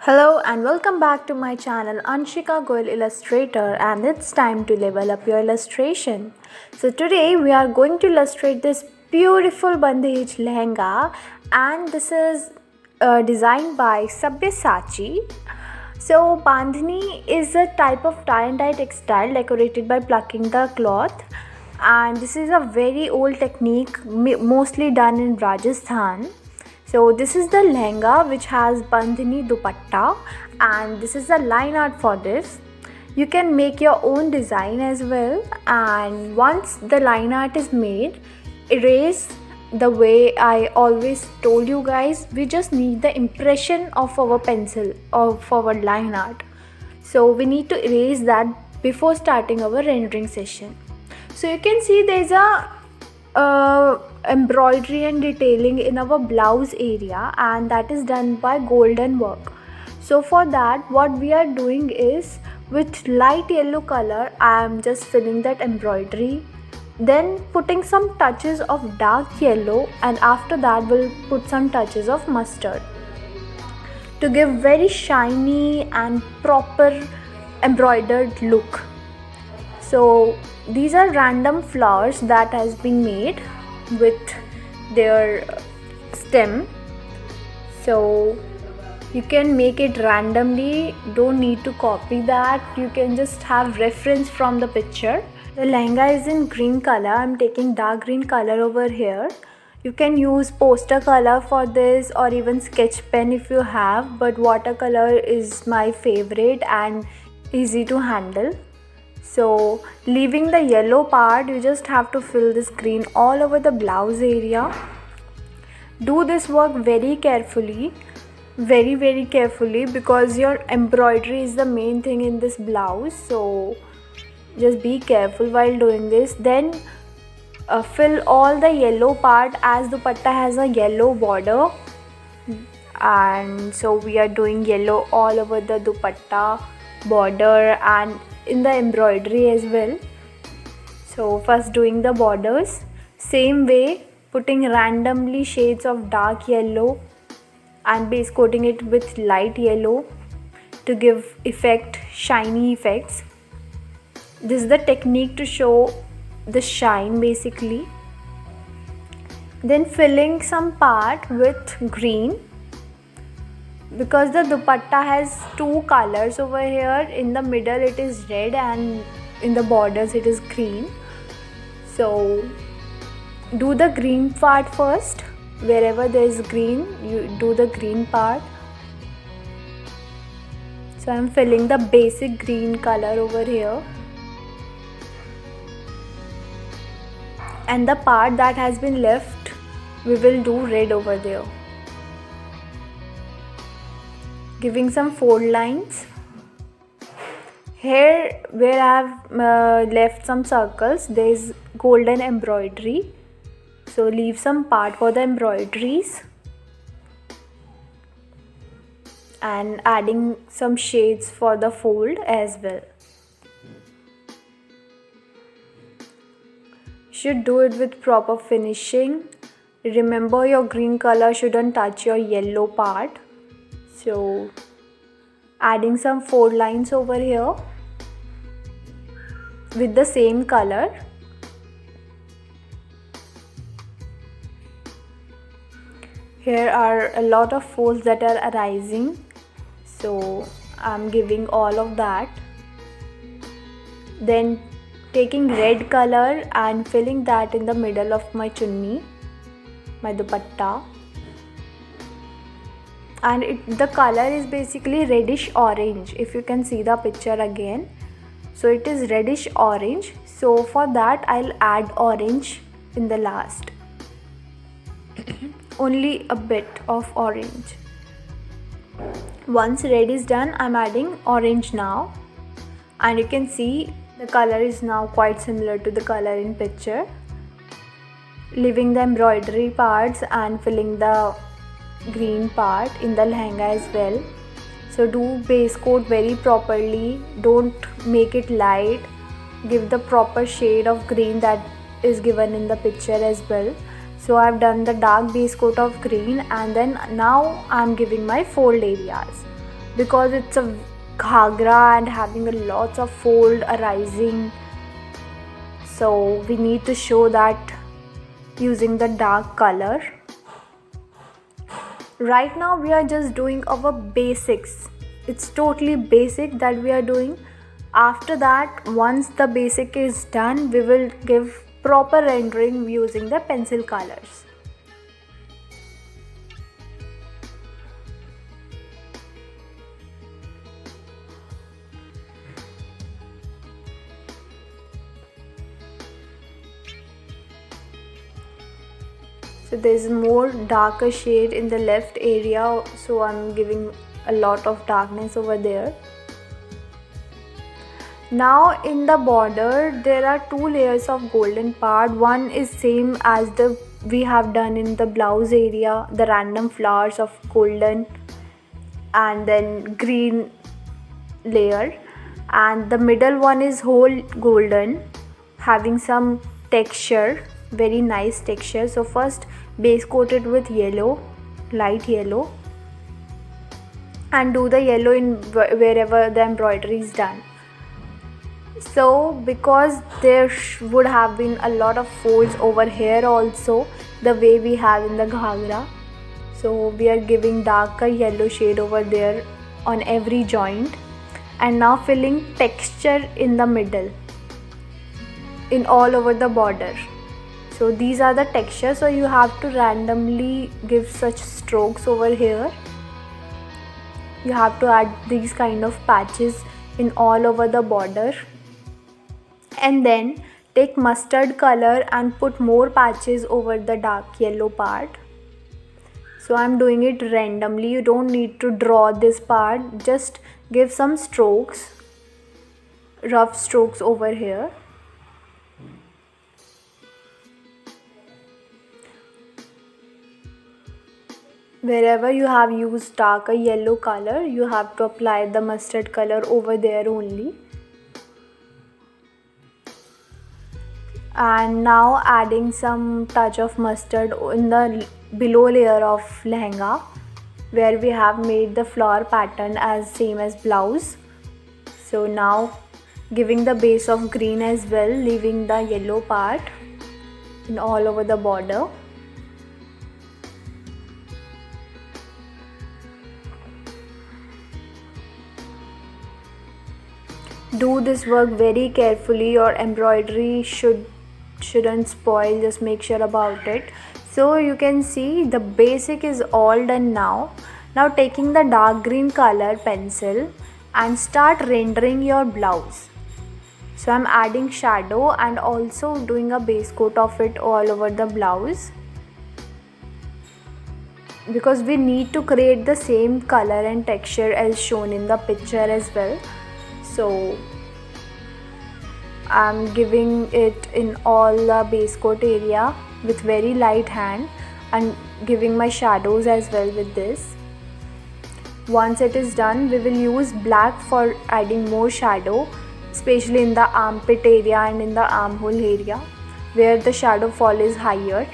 Hello and welcome back to my channel Anshika Goyal Illustrator, and it's time to level up your illustration. So today we are going to illustrate this beautiful bandhej lehenga, and this is designed by Sabyasachi. So bandhani is a type of tie and dye textile decorated by plucking the cloth, and this is a very old technique mostly done in Rajasthan. So this is the lehenga which has bandhani dupatta, and this is the line art for this. You can make your own design as well, and once the line art is made, erase the way I always told you guys. We just need the impression of our pencil of our line art. So we need to erase that before starting our rendering session. So you can see there's a embroidery and detailing in our blouse area, and that is done by golden work. So for that, what we are doing is, with light yellow color I am just filling that embroidery, then putting some touches of dark yellow, and after that we'll put some touches of mustard to give very shiny and proper embroidered look. So these are random flowers that has been made with their stem. So you can make it randomly, don't need to copy that, you can just have reference from the picture. The lehenga is in green color. I'm taking dark green color over here. You can use poster color for this or even sketch pen if you have, but watercolor is my favorite and easy to handle. So leaving the yellow part, you just have to fill this green all over the blouse area. Do this work very carefully, very carefully, because your embroidery is the main thing in this blouse. So just be careful while doing this. Then fill all the yellow part, as dupatta has a yellow border, and so we are doing yellow all over the dupatta border and in the embroidery as well. So first doing the borders, same way, putting randomly shades of dark yellow and base coating it with light yellow to give shiny effects. This is the technique to show the shine basically. Then filling some part with green, because the dupatta has two colors over here. In the middle it is red and in the borders it is green. So do the green part first. Wherever there is green, you do the green part. So I'm filling the basic green color over here, and the part that has been left, we will do red over there, giving some fold lines. Here where I have left some circles, there is golden embroidery, so leave some part for the embroideries, and adding some shades for the fold as well. Should do it with proper finishing. Remember, your green color shouldn't touch your yellow part. So adding some fold lines over here with the same color. Here are a lot of folds that are arising, so I'm giving all of that. Then taking red color and filling that in the middle of my chunni, my dupatta, and the color is basically reddish orange. If you can see the picture again, so it is reddish orange. So for that I'll add orange in the last. Only a bit of orange. Once red is done, I'm adding orange now, and you can see the color is now quite similar to the color in picture. Leaving the embroidery parts and filling the green part in the lehenga as well. So do base coat very properly, don't make it light, give the proper shade of green that is given in the picture as well. So I've done the dark base coat of green, and then now I'm giving my fold areas. because it's a ghagra and having a lots of fold arising, so we need to show that using the dark color. Right now we are just doing our basics. It's totally basic that we are doing. After that, once the basic is done, we will give proper rendering using the pencil colors. So there's more darker shade in the left area, so I'm giving a lot of darkness over there. Now in the border there are two layers of golden part. One is same as the we have done in the blouse area, the random flowers of golden and then green layer, and the middle one is whole golden having some texture, very nice texture. So first base coat it with yellow, light yellow, and do the yellow in wherever the embroidery is done. So because there would have been a lot of folds over here also, the way we have in the ghagra, so we are giving darker yellow shade over there on every joint, and now filling texture in the middle in all over the border. So these are the textures, so you have to randomly give such strokes over here. You have to add these kind of patches in all over the border, and then take mustard color and put more patches over the dark yellow part. So I'm doing it randomly, you don't need to draw this part, just give some strokes, rough strokes over here. Wherever you have used darker yellow color, you have to apply the mustard color over there only. And now adding some touch of mustard in the below layer of lehenga, where we have made the flower pattern as same as blouse. So now giving the base of green as well, leaving the yellow part in all over the border. Do this work very carefully, your embroidery shouldn't spoil, just make sure about it. So you can see the basic is all done now. Now taking the dark green color pencil and start rendering your blouse. So I'm adding shadow and also doing a base coat of it all over the blouse, because we need to create the same color and texture as shown in the picture as well. So I'm giving it in all the base coat area with very light hand and giving my shadows as well with this. Once it is done, we will use black for adding more shadow, especially in the armpit area and in the armhole area where the shadow fall is higher.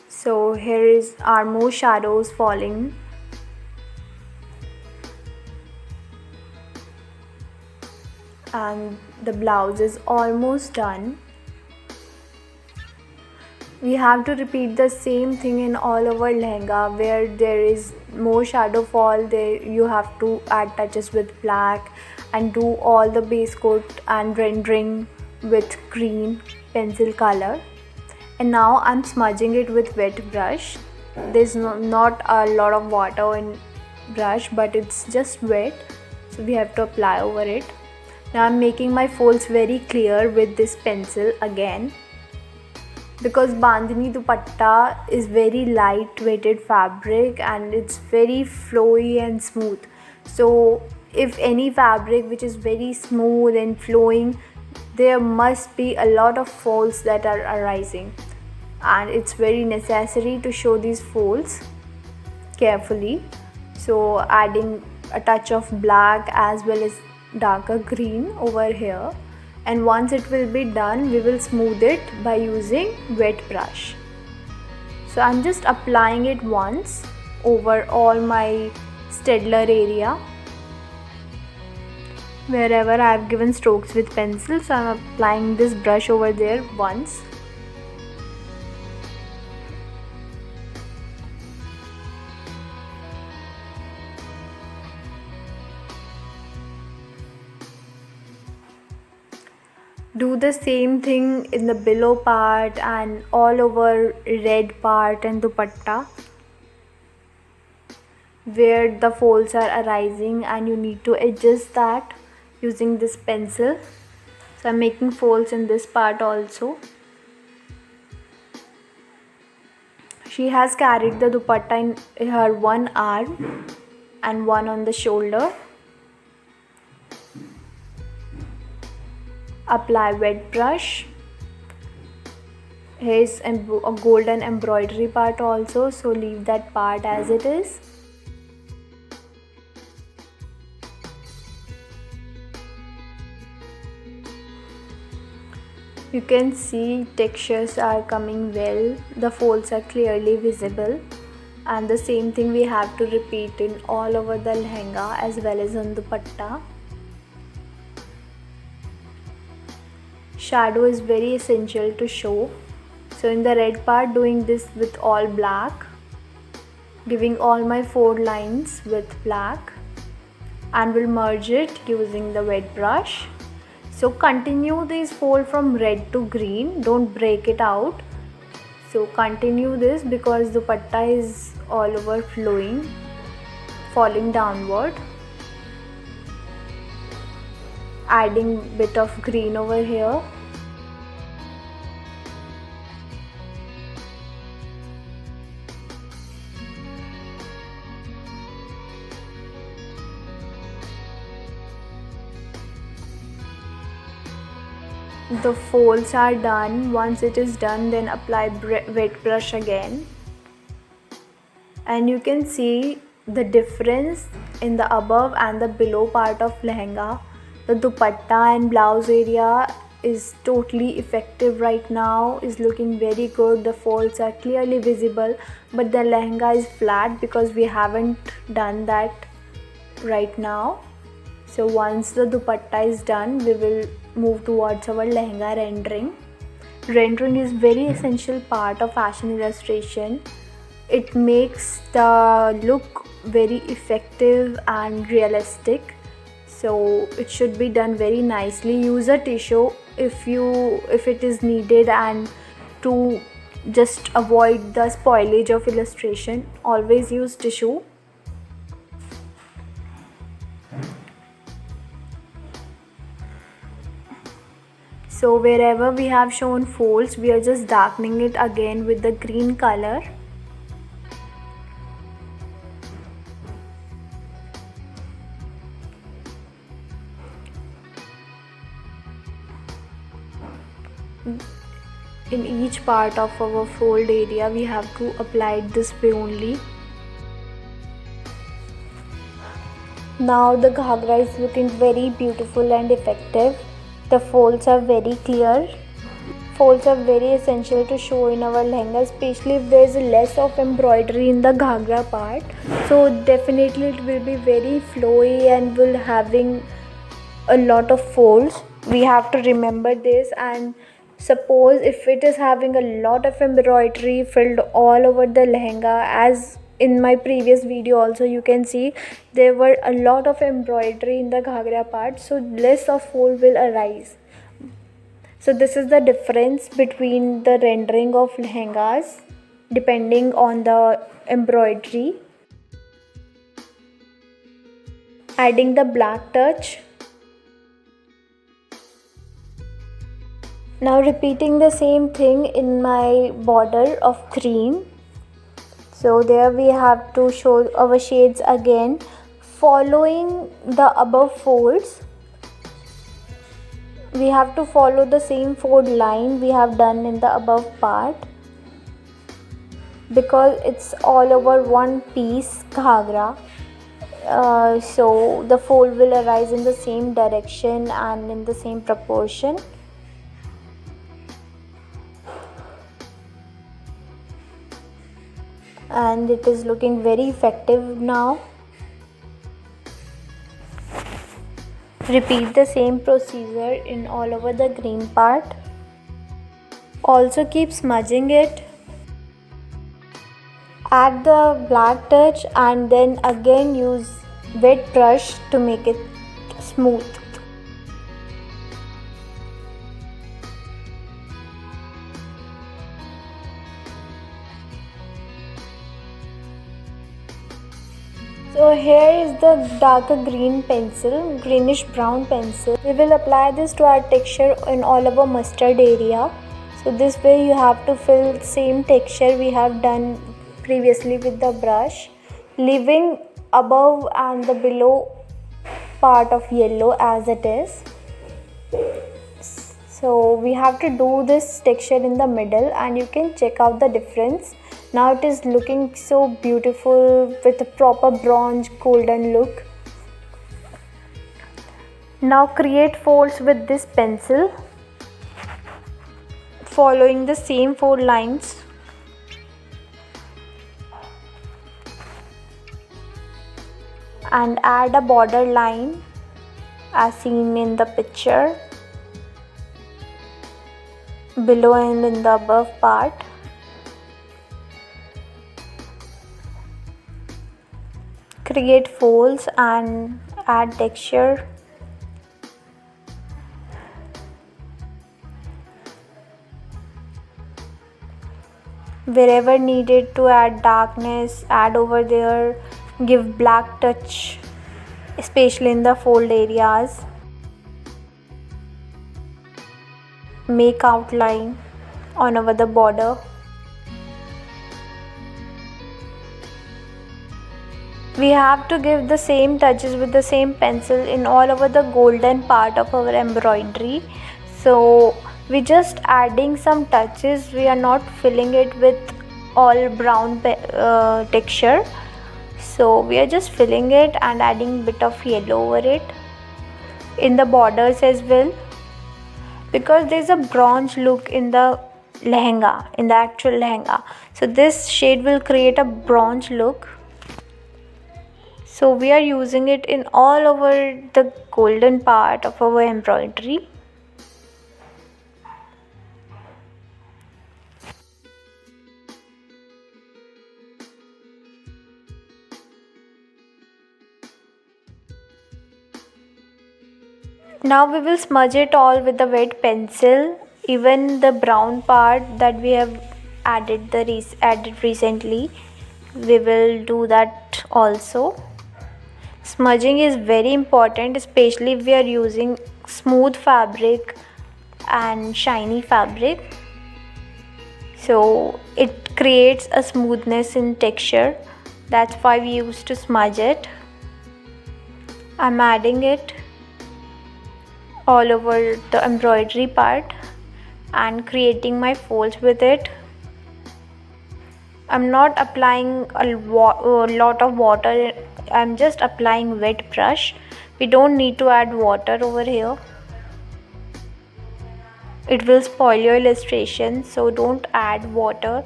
So here are more shadows falling. And the blouse is almost done. We have to repeat the same thing in all over lehenga. Where there is more shadow fall, there you have to add touches with black and do all the base coat and rendering with green pencil color. And now I'm smudging it with wet brush. There's not a lot of water in brush, but it's just wet, so we have to apply over it. Now I'm making my folds very clear with this pencil again, because bandhani dupatta is very light weighted fabric and it's very flowy and smooth. So if any fabric which is very smooth and flowing, there must be a lot of folds that are arising, and it's very necessary to show these folds carefully. So adding a touch of black as well as darker green over here, and once it will be done, we will smooth it by using wet brush. So I'm just applying it once over all my Staedtler area wherever I've given strokes with pencil. So I'm applying this brush over there once. Do the same thing in the below part and all over red part and dupatta where the folds are arising, and you need to adjust that using this pencil. So I'm making folds in this part also. She has carried the dupatta in her one arm and one on the shoulder. Apply wet brush. Here's a golden embroidery part also, so leave that part as it is. You can see textures are coming well, the folds are clearly visible, and the same thing we have to repeat in all over the lehenga as well as on dupatta. Shadow is very essential to show. So in the red part, doing this with all black, giving all my 4 lines with black, and will merge it using the wet brush. So continue this fold from red to green, don't break it out. So continue this because the dupatta is all over flowing, falling downward. Adding bit of green over here. The folds are done. Once it is done, then apply wet brush again, and you can see the difference in the above and the below part of lehenga. The dupatta and blouse area is totally effective right now, is looking very good. The folds are clearly visible, but the lehenga is flat because we haven't done that right now. So once the dupatta is done, we will move towards our lehenga rendering. Rendering is very essential part of fashion illustration. It makes the look very effective and realistic. So it should be done very nicely. Use a tissue if it is needed, and to just avoid the spoilage of illustration, always use tissue. So wherever we have shown folds, we are just darkening it again with the green color. In each part of our fold area, we have to apply it this way only. Now the ghagra is looking very beautiful and effective. The folds are very clear. Folds are very essential to show in our lehenga, especially if there is less of embroidery in the ghagra part. So definitely it will be very flowy and will having a lot of folds. We have to remember this. And suppose if it is having a lot of embroidery filled all over the lehenga, as in my previous video also you can see there were a lot of embroidery in the ghagra part, so less of fold will arise. So this is the difference between the rendering of lehengas depending on the embroidery. Adding the black touch. Now repeating the same thing in my border of green. So there we have to show our shades again, following the above folds. We have to follow the same fold line we have done in the above part, because it's all over one piece ghagra. So the fold will arise in the same direction and in the same proportion. and it is looking very effective now. Repeat the same procedure in all over the green part. Also keep smudging it. Add the black touch and then again use wet brush to make it smooth. So here is the darker green pencil, greenish brown pencil. We will apply this to our texture in all over mustard area. So this way you have to fill same texture we have done previously with the brush, leaving above and the below part of yellow as it is. So we have to do this texture in the middle and you can check out the difference. Now it is looking so beautiful with a proper bronze golden look. Now create folds with this pencil, following the same 4 lines. And add a border line as seen in the picture, below and in the above part. Create folds and add texture. Wherever needed to add darkness, add over there. Give black touch, especially in the fold areas. Make outline on over the border. We have to give the same touches with the same pencil in all over the golden part of our embroidery. So we just adding some touches, we are not filling it with all brown texture. So we are just filling it and adding bit of yellow over it in the borders as well, because there is a bronze look in the lehenga, in the actual lehenga. So this shade will create a bronze look. So we are using it in all over the golden part of our embroidery. Now we will smudge it all with the wet pencil, even the brown part that we have added recently. We will do that also. Smudging is very important, especially if we are using smooth fabric and shiny fabric. So it creates a smoothness in texture. That's why we used to smudge it. I'm adding it all over the embroidery part and creating my folds with it. I'm not applying a lot of water, I'm just applying wet brush. We don't need to add water over here. It will spoil your illustration, so don't add water.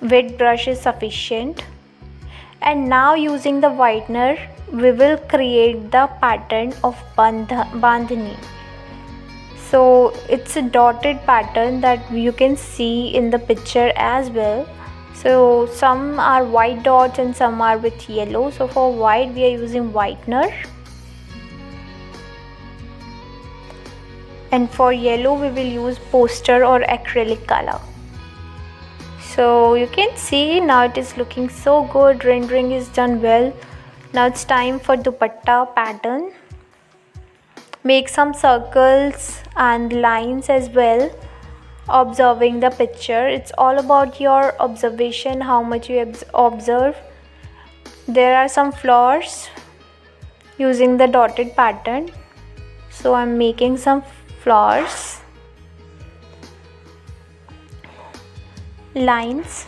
Wet brush is sufficient. And now using the whitener, we will create the pattern of bandhani. So it's a dotted pattern that you can see in the picture as well. So some are white dots and some are with yellow. So for white we are using whitener. And for yellow we will use poster or acrylic color. So you can see now it is looking so good. Rendering is done well. Now it's time for dupatta pattern. Make some circles and lines as well, observing the picture. It's all about your observation, how much you observe. There are some flowers using the dotted pattern. So I'm making some flowers, lines.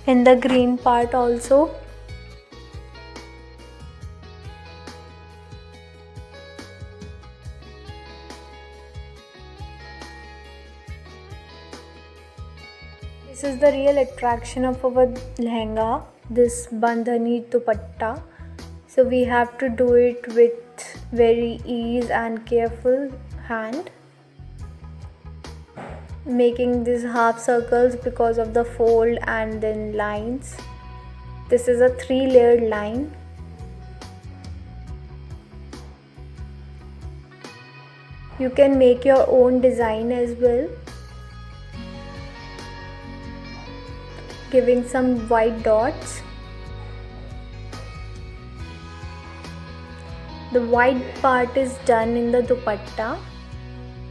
In the green part also. This is the real attraction of our lehenga, this bandhani dupatta. So we have to do it with very ease and careful hand, making these half circles because of the fold and then lines. This is a 3-layered line. You can make your own design as well, giving some white dots. The white part is done in the dupatta,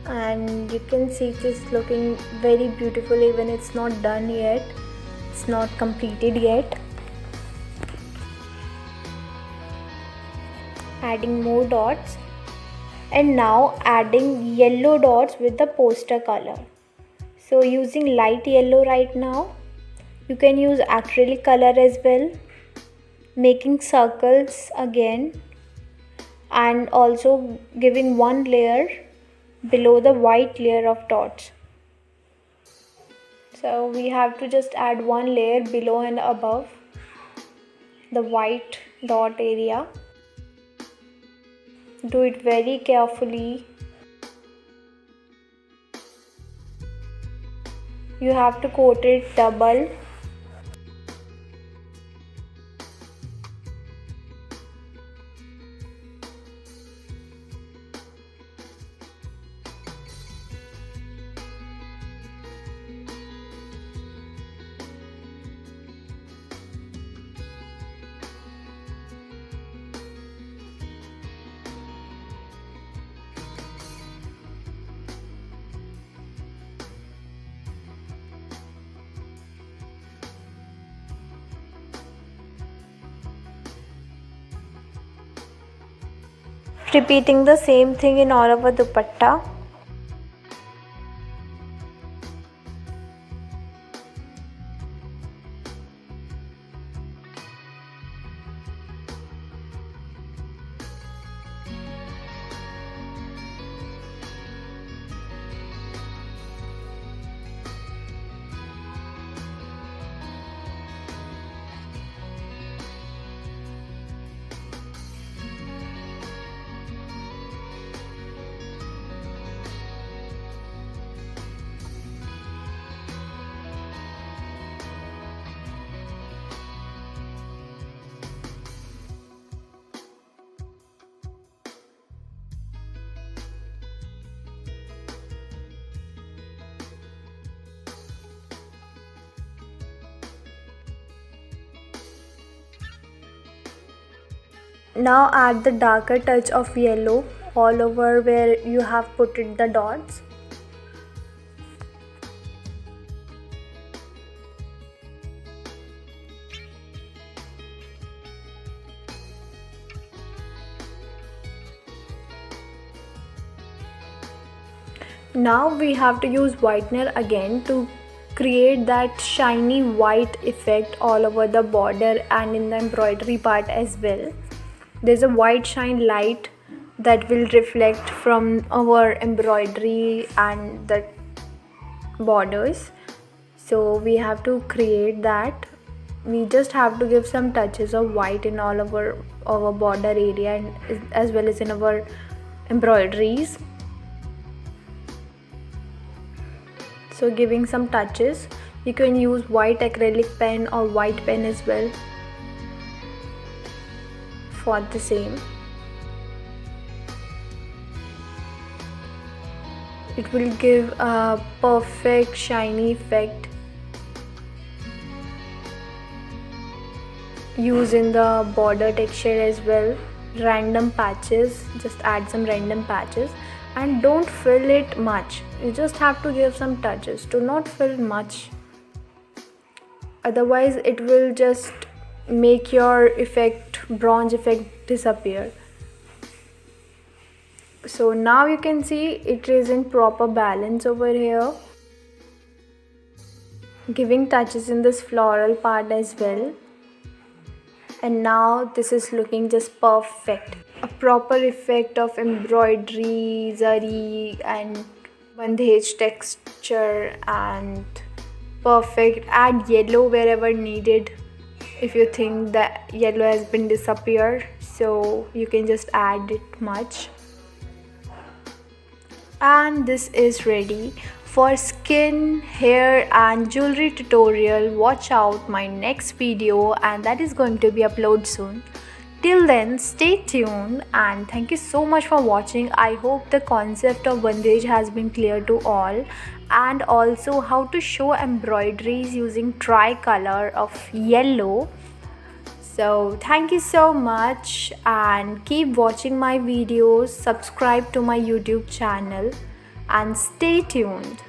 and you can see it is looking very beautiful even it's not done yet, it's not completed yet. Adding more dots, and now adding yellow dots with the poster color. So using light yellow right now. You can use acrylic color as well, making circles again and also giving one layer below the white layer of dots. So we have to just add one layer below and above the white dot area. Do it very carefully. You have to coat it double. Repeating the same thing in all over dupatta. Now add the darker touch of yellow all over where you have put it the dots. Now we have to use whitener again to create that shiny white effect all over the border and in the embroidery part as well. There's a white shine light that will reflect from our embroidery and the borders. So we have to create that. We just have to give some touches of white in all of our border area and as well as in our embroideries. So giving some touches. You can use white acrylic pen or white pen as well for the same. It will give a perfect shiny effect. Use in the border texture as well. Random patches, just add some random patches and don't fill it much. You just have to give some touches. Do not fill much. Otherwise it will just make your bronze effect disappear. So now you can see it is in proper balance over here. Giving touches in this floral part as well. And now this is looking just perfect. A proper effect of embroidery, zari and bandhej texture and Perfect. Add yellow wherever needed. If you think that yellow has been disappeared, so you can just add it much. And this is ready. For skin, hair and jewelry tutorial, watch out my next video, and that is going to be uploaded soon. Till then, stay tuned and thank you so much for watching. I hope the concept of bandage has been clear to all, and also how to show embroideries using tricolor of yellow. So thank you so much and keep watching my videos, subscribe to my YouTube channel and stay tuned.